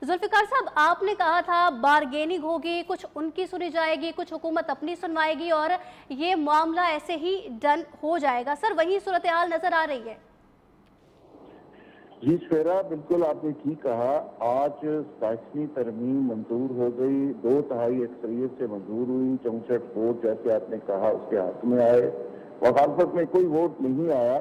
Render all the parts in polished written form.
जुल्फिकार साहब, आपने कहा था बारगेनिंग होगी, कुछ उनकी सुनी जाएगी, कुछ हुकूमत अपनी सुनवाएगी और ये मामला ऐसे ही डन हो जाएगा। सर, वही सूरत हाल नजर आ रही है? जी शेरा, बिल्कुल आपने ठीक कहा। आज 87वीं तरमीम मंजूर हो गई, 2/3 अक्सरियत से मंजूर हुई। 64 वोट जैसे आपने कहा उसके हक में आए, मुखालफत में कोई वोट नहीं आया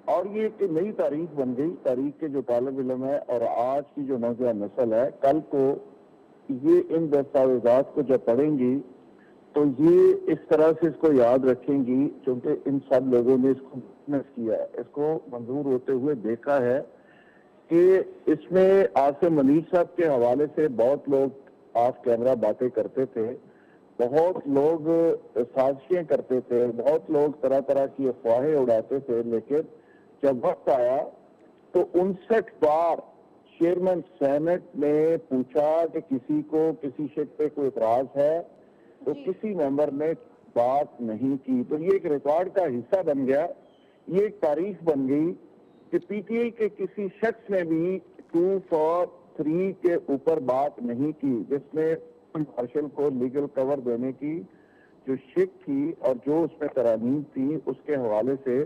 और ये एक नई तारीख बन गई। तारीख के जो तालिब इल्म है और आज की जो नौजवान नस्ल है, कल को ये इन दस्तावेजात को जब पढ़ेंगी तो ये इस तरह से इसको याद रखेंगी, क्योंकि इन सब लोगों ने इसको विटनेस किया है, इसको मंजूर होते हुए देखा है कि इसमें आसिम मनीर साहब के हवाले से बहुत लोग ऑफ कैमरा बातें करते थे, बहुत लोग साजिशें करते थे, बहुत लोग तरह तरह की अफवाहें उड़ाते थे। लेकिन जब वक्त आया तो 59 बार चेयरमैन सेनेट ने पूछा कि किसी को किसी शिक पे कोई इतराज है, तो किसी मेंबर ने बात नहीं की। तो ये एक रिकॉर्ड का हिस्सा बन गया, ये एक तारीख बन गई कि पीटीआई के किसी शख्स ने भी 243 के ऊपर बात नहीं की, जिसमें मार्शल को लीगल कवर देने की जो शिक थी और जो उसमें तरामीम थी उसके हवाले से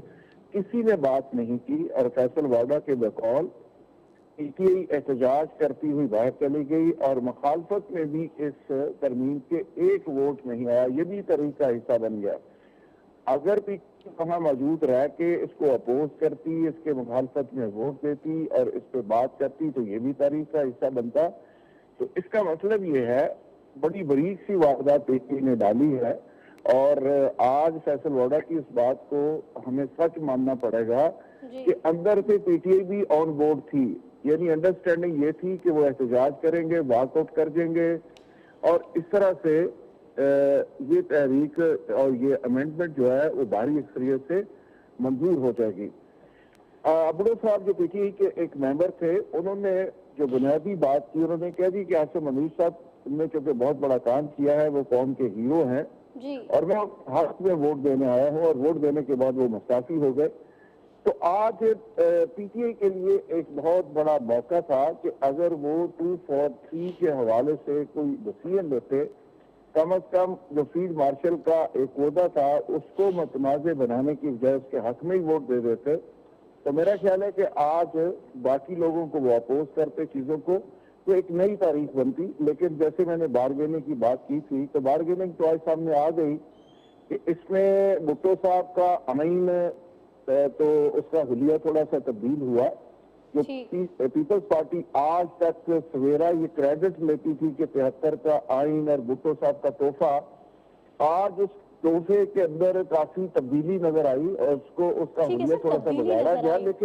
किसी ने बात नहीं की। और फैसल वाडा के बकौल पीटीआई एहतजाज करती हुई बाहर चली गई और मुखालफत में भी इस तरमीम के एक वोट नहीं आया। ये भी तारीख का हिस्सा बन गया। अगर पीटीआई वहां मौजूद रह के इसको अपोज करती, इसके मुखालफत में वोट देती और इस पे बात करती तो ये भी तारीख का हिस्सा बनता। तो इसका मतलब ये है, बड़ी बरीक सी वारदात पीटीआई ने डाली है और आज फैसल वाडा की इस बात को हमें सच मानना पड़ेगा कि अंदर से पीटीआई भी ऑन बोर्ड थी। यानी अंडरस्टैंडिंग ये थी कि वो एहतजाज करेंगे, वॉकआउट कर देंगे और इस तरह से ये तहरीक और ये अमेंडमेंट जो है वो भारी अक्सरियत से मंजूर हो जाएगी। अब्दुल्ला साहब जो पीटीआई के एक मेंबर थे, उन्होंने जो बुनियादी बात की, उन्होंने कह दी कि आसिम मनीर साहब ने चूंकि बहुत बड़ा काम किया है, वो कौम के हीरो हैं और मैं हक में वोट देने आया हूँ और वोट देने के बाद वो मुस्ताफी हो गए। तो आज पीटीआई के लिए एक बहुत बड़ा मौका था कि अगर वो 243 के हवाले से कोई डिसीजन लेते, कम अज कम जो फील्ड मार्शल का एक ओहदा था उसको मतनाज़े बनाने की बजाय उसके हक में ही वोट दे देते, तो मेरा ख्याल है कि आज बाकी लोगों को वो अपोज करते चीजों को, तो एक नई तारीख बनती। लेकिन जैसे मैंने बारगेनिंग की बात की थी, तो बारगेनिंग तो आज सामने आ गई कि इसमें भुट्टो साहब का अमीन तो उसका हुलिया थोड़ा सा तब्दील हुआ। जो पीपल्स पार्टी आज तक सवेरा ये क्रेडिट लेती थी कि 73 का आइन और भुट्टो साहब का तोहफा, आज उस तोहफे के अंदर काफी तब्दीली नजर आई और उसको उसका हुलिया थोड़ा सा बिगाड़ा गया। लेकिन